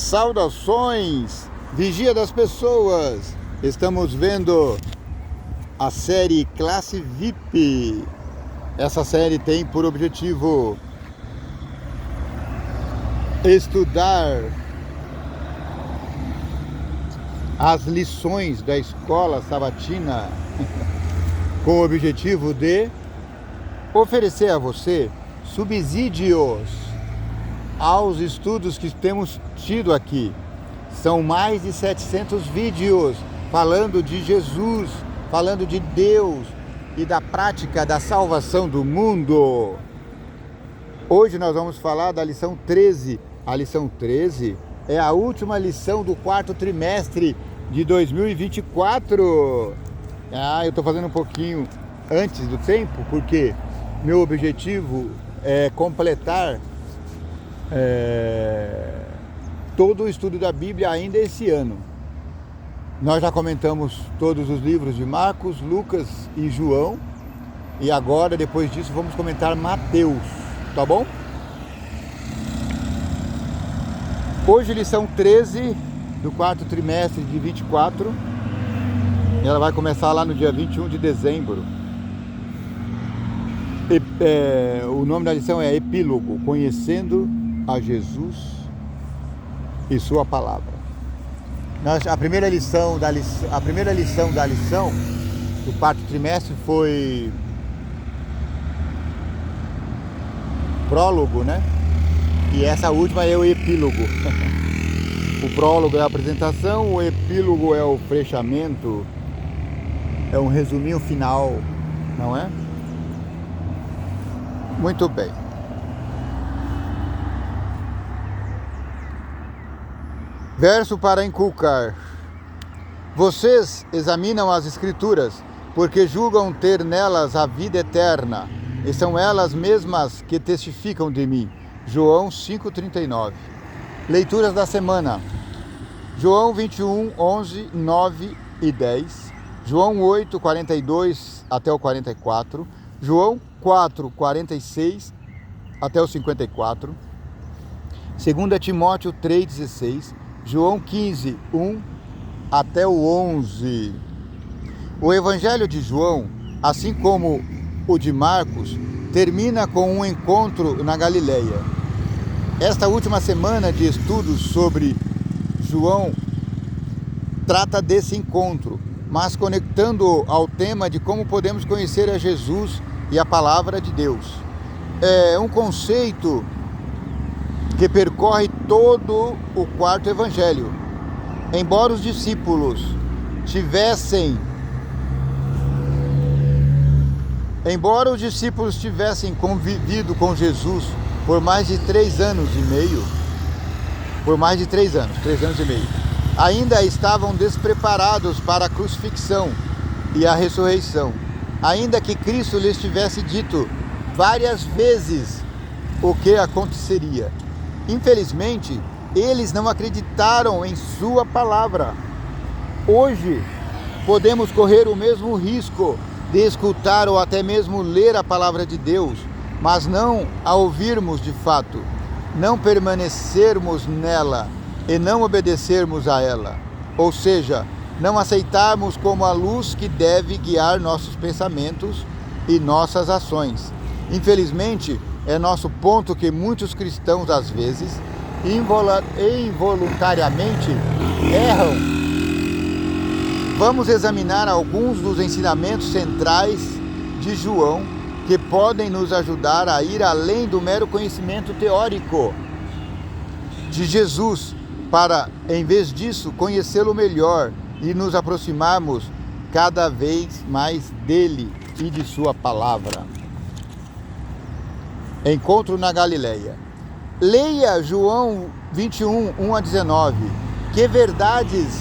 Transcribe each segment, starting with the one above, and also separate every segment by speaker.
Speaker 1: Saudações, Vigia das Pessoas. Estamos vendo a série Classe VIP. Essa série tem por objetivo estudar as lições da escola sabatina com o objetivo de oferecer a você subsídios aos estudos que temos tido aqui. São mais de 700 vídeos falando de Jesus, falando de Deus e da prática da salvação do mundo. Hoje nós vamos falar da lição 13. A lição 13 é a última lição do quarto trimestre de 2024. Eu estou fazendo um pouquinho antes do tempo, porque meu objetivo é completar todo o estudo da Bíblia ainda esse ano. Nós já comentamos todos os livros de Marcos, Lucas e João, e agora, depois disso, vamos comentar Mateus, tá bom? Hoje, lição 13 do quarto trimestre de 24, ela vai começar lá no dia 21 de dezembro. O nome da lição é Epílogo, Conhecendo a Jesus e Sua Palavra. A primeira lição da lição do quarto trimestre foi prólogo, né? E essa última é o epílogo. O prólogo é a apresentação, o epílogo é o fechamento, é um resuminho final, não é? Muito bem. Verso para inculcar. Vocês examinam as Escrituras, porque julgam ter nelas a vida eterna, e são elas mesmas que testificam de mim. João 5,39. Leituras da semana. João 21, 11, 9 e 10. João 8, 42 até o 44. João 4, 46 até o 54. 2 Timóteo 3,16. João 15, 1 até o 11. O Evangelho de João, assim como o de Marcos, termina com um encontro na Galileia. Esta última semana de estudos sobre João trata desse encontro, mas conectando ao tema de como podemos conhecer a Jesus e a Palavra de Deus. É um conceito que percorre todo o quarto evangelho. Embora os discípulos tivessem convivido com Jesus por mais de 3 anos e meio, ainda estavam despreparados para a crucifixão e a ressurreição, ainda que Cristo lhes tivesse dito várias vezes o que aconteceria. Infelizmente, eles não acreditaram em sua palavra. Hoje, podemos correr o mesmo risco de escutar ou até mesmo ler a palavra de Deus, mas não a ouvirmos de fato, não permanecermos nela e não obedecermos a ela. Ou seja, não aceitarmos como a luz que deve guiar nossos pensamentos e nossas ações. Infelizmente, é nosso ponto que muitos cristãos, às vezes, involuntariamente erram. Vamos examinar alguns dos ensinamentos centrais de João que podem nos ajudar a ir além do mero conhecimento teórico de Jesus, para, em vez disso, conhecê-lo melhor e nos aproximarmos cada vez mais dele e de sua palavra. Encontro na Galileia. Leia João 21, 1 a 19. Que verdades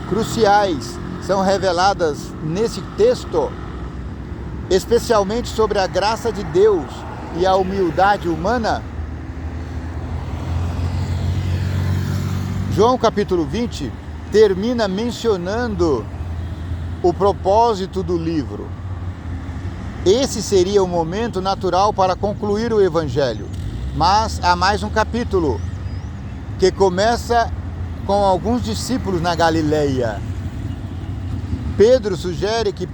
Speaker 1: cruciais são reveladas nesse texto, especialmente sobre a graça de Deus e a humildade humana? João capítulo 20 termina mencionando o propósito do livro. Esse seria o momento natural para concluir o Evangelho, mas há mais um capítulo que começa com alguns discípulos na Galileia. Pedro sugere que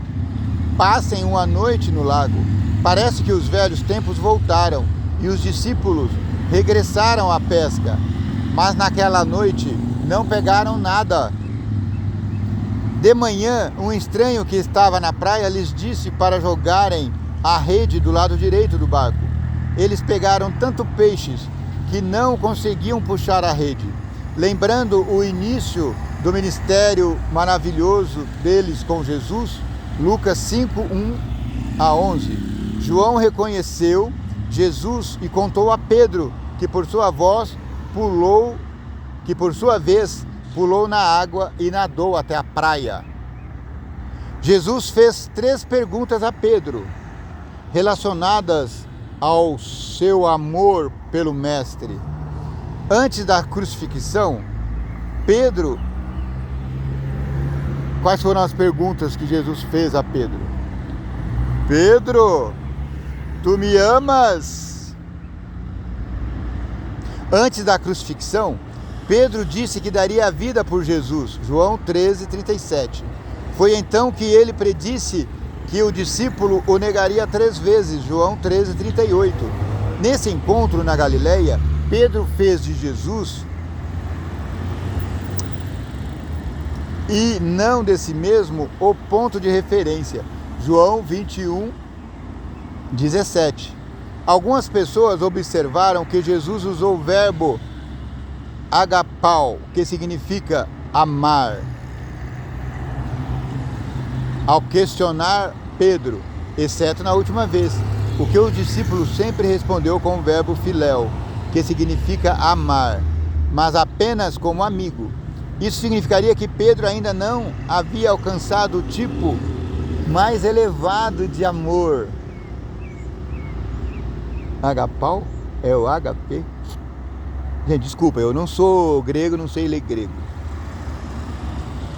Speaker 1: passem uma noite no lago. Parece que os velhos tempos voltaram e os discípulos regressaram à pesca, mas naquela noite não pegaram nada. De manhã, um estranho que estava na praia lhes disse para jogarem a rede do lado direito do barco. Eles pegaram tanto peixes que não conseguiam puxar a rede. Lembrando o início do ministério maravilhoso deles com Jesus, Lucas 5:1-11. João reconheceu Jesus e contou a Pedro, que por sua vez pulou na água e nadou até a praia. Jesus fez 3 perguntas a Pedro, relacionadas ao seu amor pelo Mestre. Antes da crucifixão, quais foram as perguntas que Jesus fez a Pedro? Pedro, tu me amas? Antes da crucifixão, Pedro disse que daria a vida por Jesus, João 13:37. Foi então que ele predisse que o discípulo o negaria 3 vezes, João 13:38. Nesse encontro na Galileia, Pedro fez de Jesus, e não de si mesmo, o ponto de referência, João 21:17. Algumas pessoas observaram que Jesus usou o verbo agapau, que significa amar, ao questionar Pedro, exceto na última vez, o que o discípulo sempre respondeu com o verbo filéu, que significa amar, mas apenas como amigo. Isso significaria que Pedro ainda não havia alcançado o tipo mais elevado de amor. Agapau? É o HP? Gente, desculpa, eu não sou grego, não sei ler grego.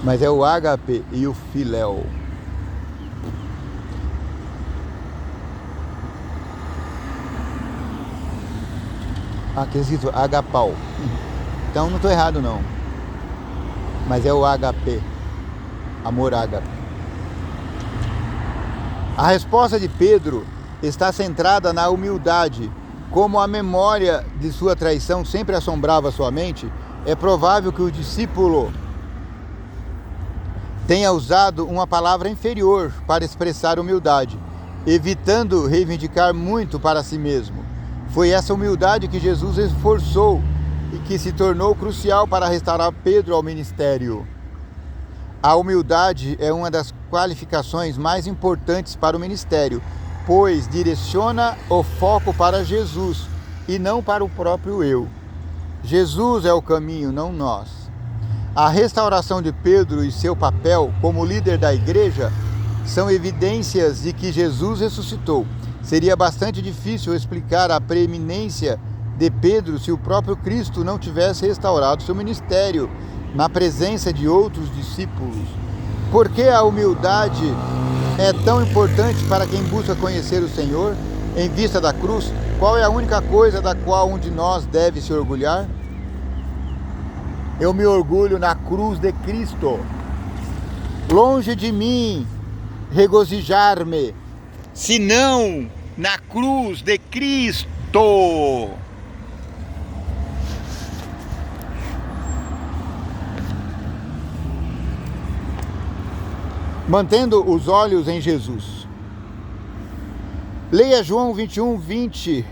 Speaker 1: Mas é o HP e o filéu. Aqui é escrito agapau. Então não estou errado não. Mas é o HP. Amor ágape. A resposta de Pedro está centrada na humildade. Como a memória de sua traição sempre assombrava sua mente, é provável que o discípulo tenha usado uma palavra inferior para expressar humildade, evitando reivindicar muito para si mesmo. Foi essa humildade que Jesus esforçou e que se tornou crucial para restaurar Pedro ao ministério. A humildade é uma das qualificações mais importantes para o ministério, pois direciona o foco para Jesus e não para o próprio eu. Jesus é o caminho, não nós. A restauração de Pedro e seu papel como líder da igreja são evidências de que Jesus ressuscitou. Seria bastante difícil explicar a preeminência de Pedro se o próprio Cristo não tivesse restaurado seu ministério na presença de outros discípulos. Por que a humildade é tão importante para quem busca conhecer o Senhor? Em vista da cruz, qual é a única coisa da qual um de nós deve se orgulhar? Eu me orgulho na cruz de Cristo. Longe de mim regozijar-me, senão na cruz de Cristo. Mantendo os olhos em Jesus. Leia João 21:20.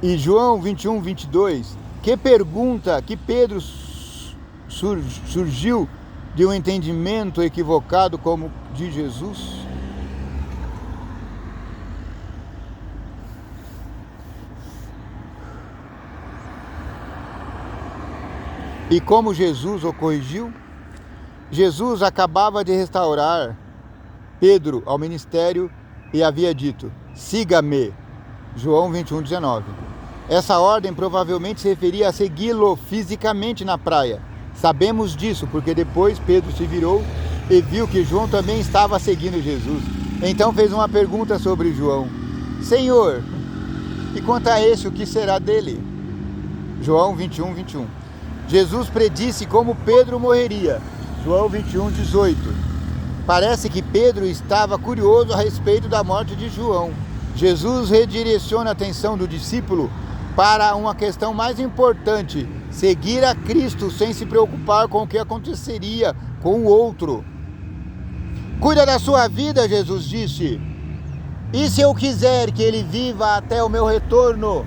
Speaker 1: E João 21:22. Que pergunta que Pedro surgiu de um entendimento equivocado como de Jesus? E como Jesus o corrigiu? Jesus acabava de restaurar Pedro ao ministério e havia dito: siga-me. João 21:19. Essa ordem provavelmente se referia a segui-lo fisicamente na praia. Sabemos disso porque depois Pedro se virou e viu que João também estava seguindo Jesus. Então fez uma pergunta sobre João: Senhor, e quanto a esse, o que será dele? João 21, 21. Jesus predisse como Pedro morreria. João 21, 18. Parece que Pedro estava curioso a respeito da morte de João. Jesus redireciona a atenção do discípulo para uma questão mais importante: seguir a Cristo sem se preocupar com o que aconteceria com o outro. Cuida da sua vida, Jesus disse. E se eu quiser que ele viva até o meu retorno,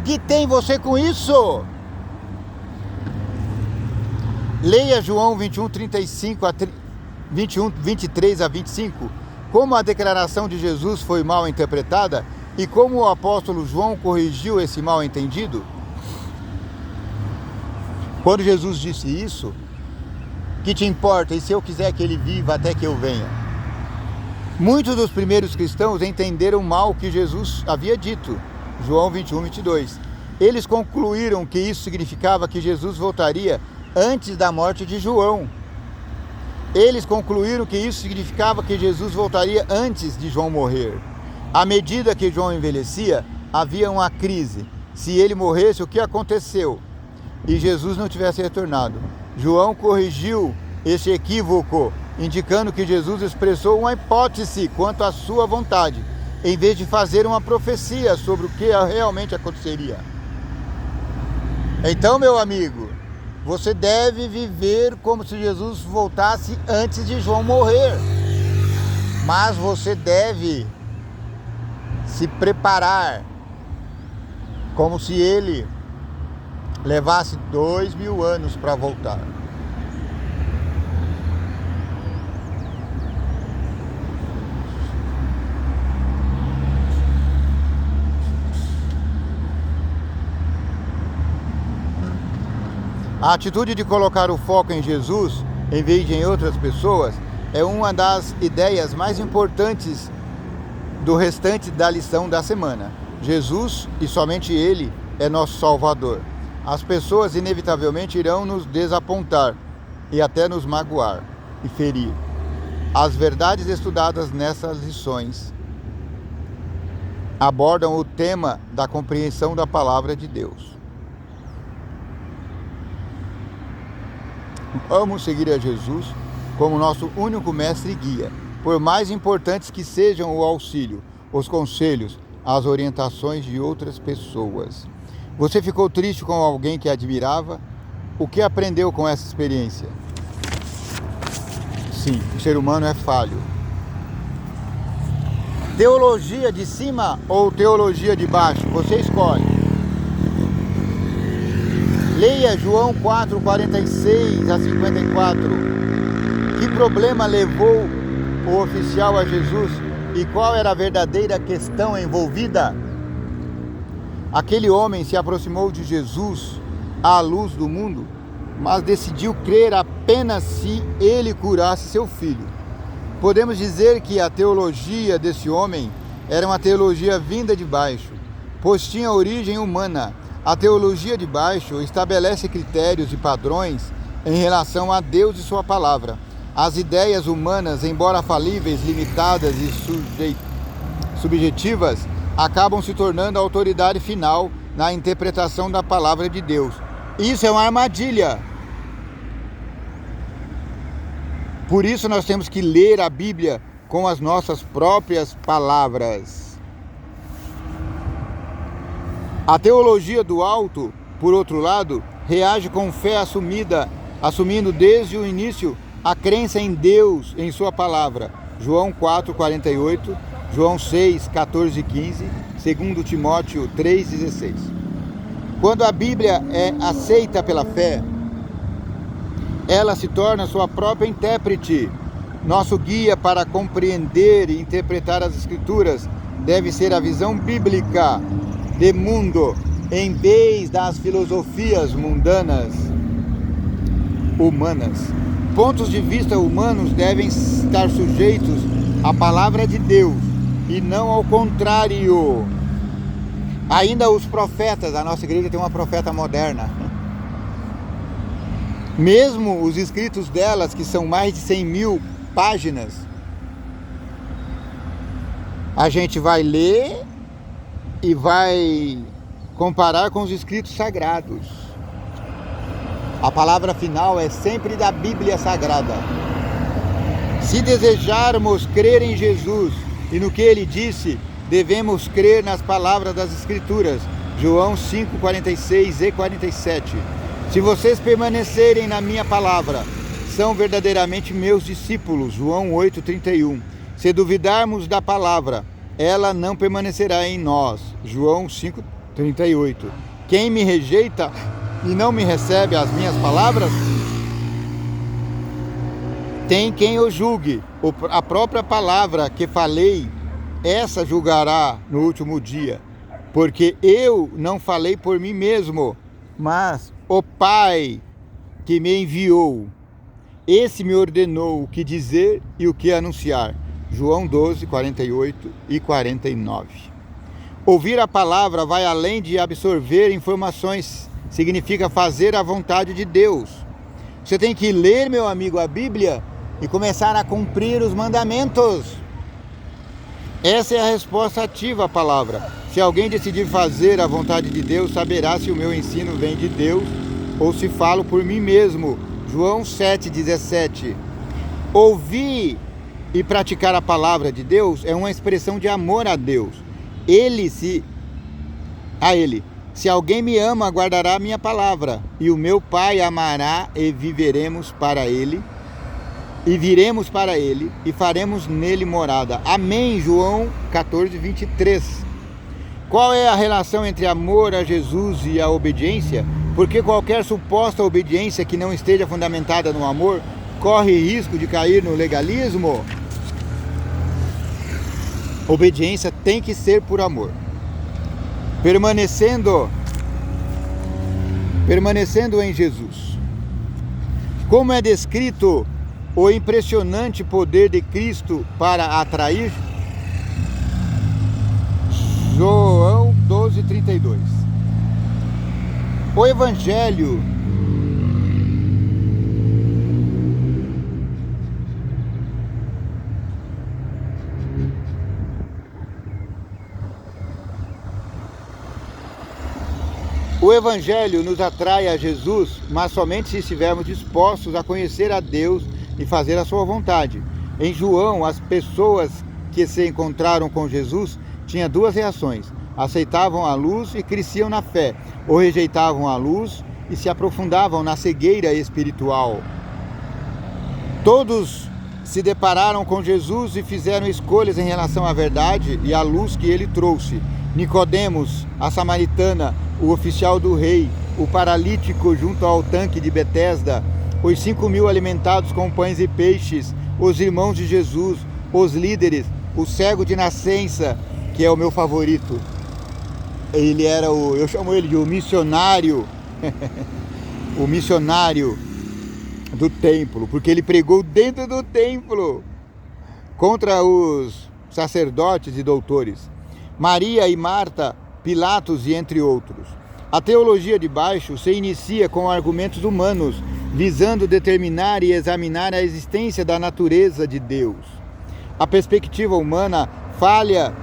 Speaker 1: que tem você com isso? Leia João 21, 35 a 21, 23 a 25, como a declaração de Jesus foi mal interpretada e como o apóstolo João corrigiu esse mal entendido. Quando Jesus disse isso, que te importa, e se eu quiser que ele viva até que eu venha? Muitos dos primeiros cristãos entenderam mal o que Jesus havia dito. João 21, 22. Eles concluíram que isso significava que Jesus voltaria antes da morte de João. Eles concluíram que isso significava que Jesus voltaria antes de João morrer. À medida que João envelhecia, havia uma crise. Se ele morresse, o que aconteceu? E Jesus não tivesse retornado. João corrigiu esse equívoco, indicando que Jesus expressou uma hipótese quanto à sua vontade, em vez de fazer uma profecia sobre o que realmente aconteceria. Então, meu amigo, você deve viver como se Jesus voltasse antes de João morrer. Mas você deve se preparar como se ele levasse 2000 anos para voltar. A atitude de colocar o foco em Jesus, em vez de em outras pessoas, é uma das ideias mais importantes do restante da lição da semana. Jesus, e somente Ele, é nosso Salvador. As pessoas inevitavelmente irão nos desapontar e até nos magoar e ferir. As verdades estudadas nessas lições abordam o tema da compreensão da palavra de Deus. Vamos seguir a Jesus como nosso único mestre e guia, por mais importantes que sejam o auxílio, os conselhos, as orientações de outras pessoas. Você ficou triste com alguém que admirava? O que aprendeu com essa experiência? Sim, o ser humano é falho. Teologia de cima ou teologia de baixo? Você escolhe. Leia João 4, 46 a 54. Que problema levou o oficial a Jesus e qual era a verdadeira questão envolvida? Aquele homem se aproximou de Jesus à luz do mundo, mas decidiu crer apenas se ele curasse seu filho. Podemos dizer que a teologia desse homem era uma teologia vinda de baixo, pois tinha origem humana. A teologia de baixo estabelece critérios e padrões em relação a Deus e sua palavra. As ideias humanas, embora falíveis, limitadas e subjetivas, acabam se tornando a autoridade final na interpretação da palavra de Deus. Isso é uma armadilha. Por isso nós temos que ler a Bíblia com as nossas próprias palavras. A teologia do alto, por outro lado, reage com fé assumindo desde o início a crença em Deus, em sua palavra. João 4, 48, João 6, 14 e 15, 2 Timóteo 3, 16. Quando a Bíblia é aceita pela fé, ela se torna sua própria intérprete. Nosso guia para compreender e interpretar as Escrituras deve ser a visão bíblica de mundo, em vez das filosofias mundanas, humanas. Pontos de vista humanos devem estar sujeitos à palavra de Deus e não ao contrário. Ainda os profetas, a nossa igreja tem uma profeta moderna. Mesmo os escritos delas, que são mais de 100 mil páginas, a gente vai ler e vai comparar com os escritos sagrados. A palavra final é sempre da Bíblia Sagrada. Se desejarmos crer em Jesus e no que Ele disse, devemos crer nas palavras das Escrituras. João 5, 46 e 47. Se vocês permanecerem na minha palavra, são verdadeiramente meus discípulos. João 8, 31. Se duvidarmos da palavra, ela não permanecerá em nós. João 5, 38. Quem me rejeita e não me recebe as minhas palavras, tem quem o julgue. A própria palavra que falei, essa julgará no último dia. Porque eu não falei por mim mesmo, mas o Pai que me enviou, esse me ordenou o que dizer e o que anunciar. João 12, 48 e 49. Ouvir a palavra vai além de absorver informações, significa fazer a vontade de Deus. Você tem que ler, meu amigo, a Bíblia e começar a cumprir os mandamentos. Essa é a resposta ativa à palavra. Se alguém decidir fazer a vontade de Deus, saberá se o meu ensino vem de Deus ou se falo por mim mesmo. João 7, 17. Ouvir e praticar a palavra de Deus é uma expressão de amor a Deus. Se alguém me ama, guardará a minha palavra, e o meu Pai amará e viveremos para ele, e viremos para ele, e faremos nele morada. Amém. João 14, 23. Qual é a relação entre amor a Jesus e a obediência? Porque qualquer suposta obediência que não esteja fundamentada no amor corre risco de cair no legalismo. Obediência tem que ser por amor. Permanecendo em Jesus. Como é descrito o impressionante poder de Cristo para atrair? João 12, 32. O Evangelho nos atrai a Jesus, mas somente se estivermos dispostos a conhecer a Deus e fazer a sua vontade. Em João, as pessoas que se encontraram com Jesus tinham duas reações: aceitavam a luz e cresciam na fé, ou rejeitavam a luz e se aprofundavam na cegueira espiritual. Todos se depararam com Jesus e fizeram escolhas em relação à verdade e à luz que ele trouxe. Nicodemos, a samaritana, o oficial do rei, o paralítico junto ao tanque de Betesda, os 5.000 alimentados com pães e peixes, os irmãos de Jesus, os líderes, o cego de nascença, que é o meu favorito. Ele era eu chamo ele de o missionário, o missionário do templo, porque ele pregou dentro do templo contra os sacerdotes e doutores. Maria e Marta, Pilatos e entre outros. A teologia de baixo se inicia com argumentos humanos, visando determinar e examinar a existência da natureza de Deus. A perspectiva humana falha,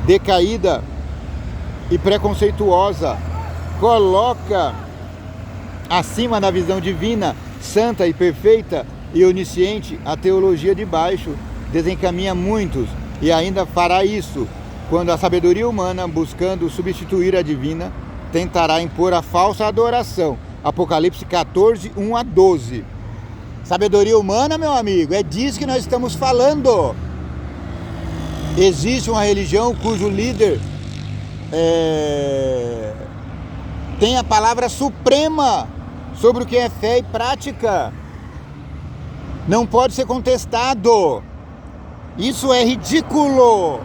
Speaker 1: decaída e preconceituosa coloca acima da visão divina, santa e perfeita e onisciente. A teologia de baixo desencaminha muitos e ainda fará isso quando a sabedoria humana, buscando substituir a divina, tentará impor a falsa adoração. Apocalipse 14, 1 a 12. Sabedoria humana, meu amigo, é disso que nós estamos falando. Existe uma religião cujo líder tem a palavra suprema sobre o que é fé e prática. Não pode ser contestado. Isso é ridículo.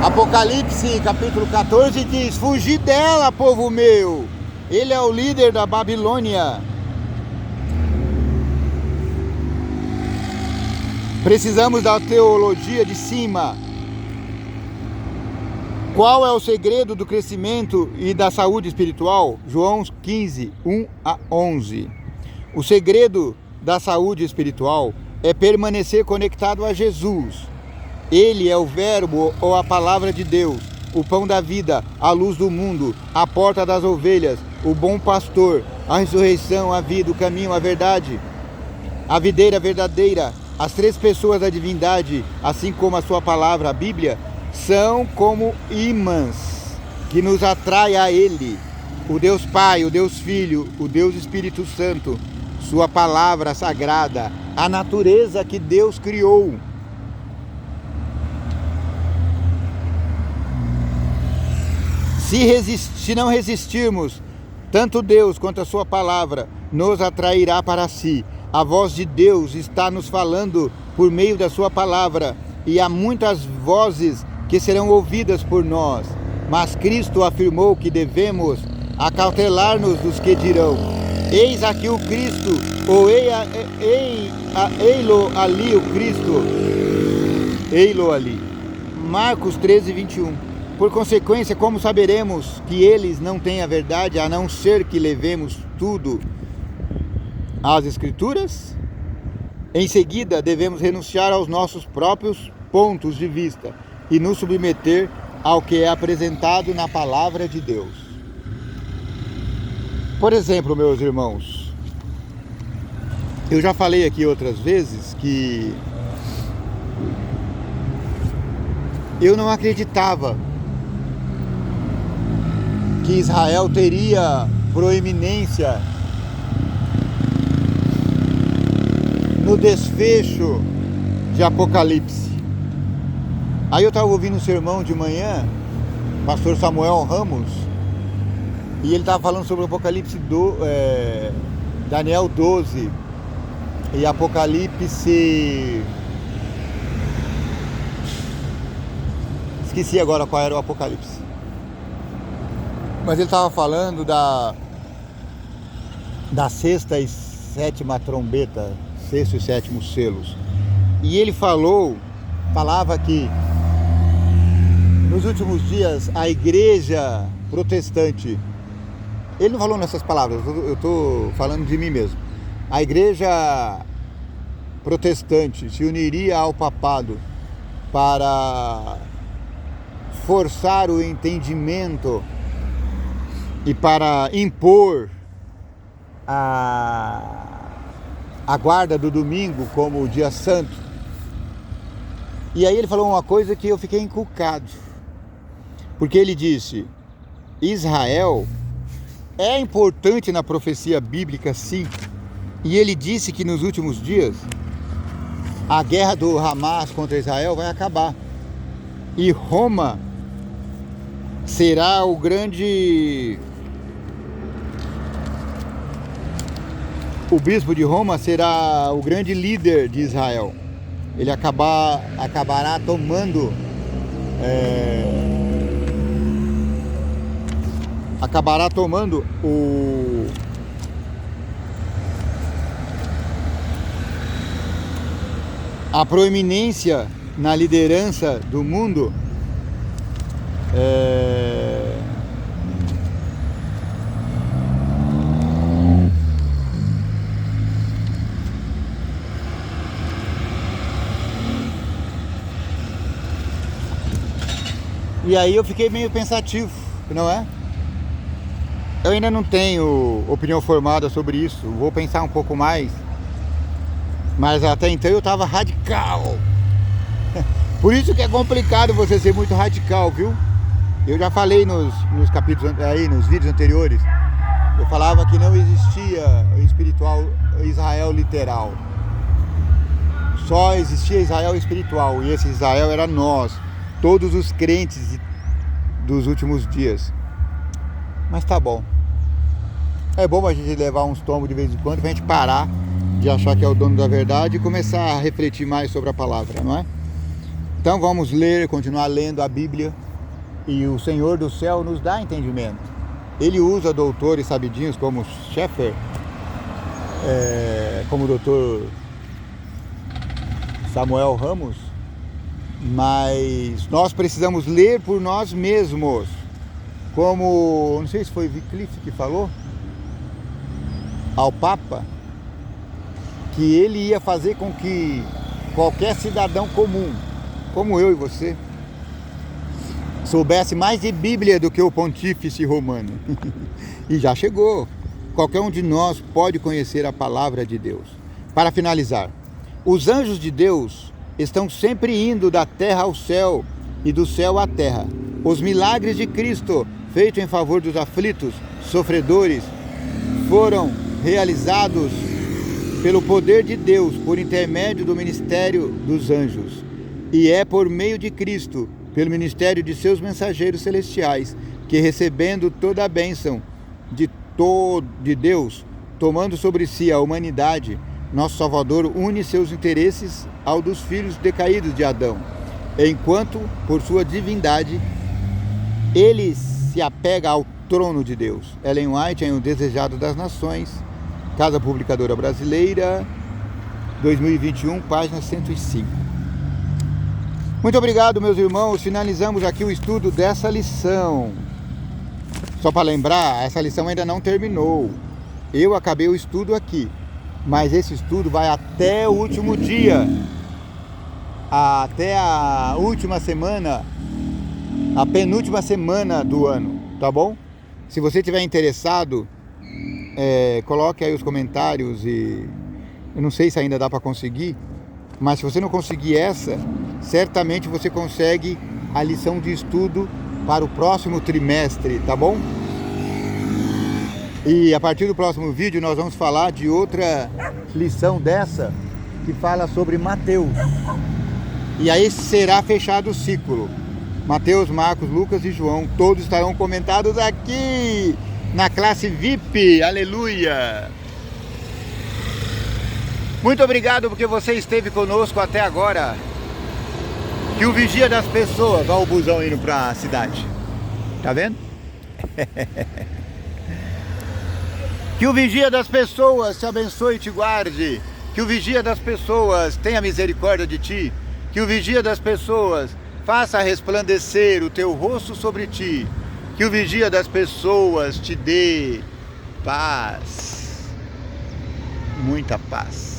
Speaker 1: Apocalipse capítulo 14 diz: fugi dela, povo meu. Ele é o líder da Babilônia. Precisamos da teologia de cima. Qual é o segredo do crescimento e da saúde espiritual? João 15, 1 a 11. O segredo da saúde espiritual é permanecer conectado a Jesus. Ele é o Verbo ou a palavra de Deus, o pão da vida, a luz do mundo, a porta das ovelhas, o bom pastor, a ressurreição, a vida, o caminho, a verdade, a videira verdadeira. As três pessoas da divindade, assim como a sua palavra, a Bíblia, são como ímãs que nos atrai a Ele. O Deus Pai, o Deus Filho, o Deus Espírito Santo, sua palavra sagrada, a natureza que Deus criou. Se não resistirmos, tanto Deus quanto a sua palavra nos atrairá para si. A voz de Deus está nos falando por meio da sua palavra, e há muitas vozes que serão ouvidas por nós. Mas Cristo afirmou que devemos acautelar-nos dos que dirão: eis aqui o Cristo, ou ei-lo ali o Cristo, ei-lo ali. Marcos 13, 21. Por consequência, como saberemos que eles não têm a verdade, a não ser que levemos tudo às Escrituras? Em seguida, devemos renunciar aos nossos próprios pontos de vista e nos submeter ao que é apresentado na palavra de Deus. Por exemplo, meus irmãos, eu já falei aqui outras vezes que eu não acreditava que Israel teria proeminência no desfecho de Apocalipse. Aí eu estava ouvindo um sermão de manhã, pastor Samuel Ramos, e ele estava falando sobre o Apocalipse Daniel 12 e Apocalipse... Esqueci agora qual era o Apocalipse. Mas ele estava falndo da sexta e sétima trombeta, sexto e sétimo selos. E ele falava que nos últimos dias a igreja protestante, ele não falou nessas palavras, eu estou falando de mim mesmo, a igreja protestante se uniria ao papado para forçar o entendimento e para impor a guarda do domingo como o dia santo. E aí ele falou uma coisa que eu fiquei encucado, porque ele disse: Israel é importante na profecia bíblica, sim, e ele disse que nos últimos dias a guerra do Hamas contra Israel vai acabar e Roma será o bispo de Roma será o grande líder de Israel. Ele acabará tomando a proeminência na liderança do mundo. E aí eu fiquei meio pensativo, não é? Eu ainda não tenho opinião formada sobre isso, vou pensar um pouco mais. Mas até então eu estava radical. Por isso que é complicado você ser muito radical, viu? Eu já falei nos capítulos aí, nos vídeos anteriores, eu falava que não existia espiritual Israel literal. Só existia Israel espiritual, e esse Israel era nós, todos os crentes dos últimos dias. Mas tá bom. É bom a gente levar uns tombos de vez em quando pra gente parar de achar que é o dono da verdade e começar a refletir mais sobre a palavra, não é? Então vamos ler, continuar lendo a Bíblia, e o Senhor do céu nos dá entendimento. Ele usa doutores sabidinhos como Schaeffer, como o doutor Samuel Ramos, mas nós precisamos ler por nós mesmos, como, não sei se foi Wycliffe que falou ao Papa, que ele ia fazer com que qualquer cidadão comum, como eu e você, soubesse mais de Bíblia do que o pontífice romano. E já chegou. Qualquer um de nós pode conhecer a palavra de Deus. Para finalizar, os anjos de Deus estão sempre indo da terra ao céu e do céu à terra. Os milagres de Cristo, feitos em favor dos aflitos, sofredores, foram realizados pelo poder de Deus, por intermédio do ministério dos anjos. E é por meio de Cristo, pelo ministério de seus mensageiros celestiais, que recebendo toda a bênção de Deus, tomando sobre si a humanidade, nosso Salvador une seus interesses ao dos filhos decaídos de Adão, enquanto, por sua divindade, ele se apega ao trono de Deus. Ellen White, em O Desejado das Nações, Casa Publicadora Brasileira, 2021, página 105. Muito obrigado, meus irmãos. Finalizamos aqui o estudo dessa lição. Só para lembrar, essa lição ainda não terminou. Eu acabei o estudo aqui, mas esse estudo vai até o último dia, até a última semana, a penúltima semana do ano, tá bom? Se você estiver interessado, coloque aí os comentários e eu não sei se ainda dá para conseguir, mas se você não conseguir essa, certamente você consegue a lição de estudo para o próximo trimestre, tá bom? E a partir do próximo vídeo nós vamos falar de outra lição dessa que fala sobre Mateus. E aí será fechado o ciclo. Mateus, Marcos, Lucas e João, todos estarão comentados aqui na classe VIP. Aleluia! Muito obrigado porque você esteve conosco até agora. Que o vigia das pessoas, olha o busão indo para a cidade. Tá vendo? Que o vigia das pessoas te abençoe e te guarde. Que o vigia das pessoas tenha misericórdia de ti. Que o vigia das pessoas faça resplandecer o teu rosto sobre ti. Que o vigia das pessoas te dê paz. Muita paz.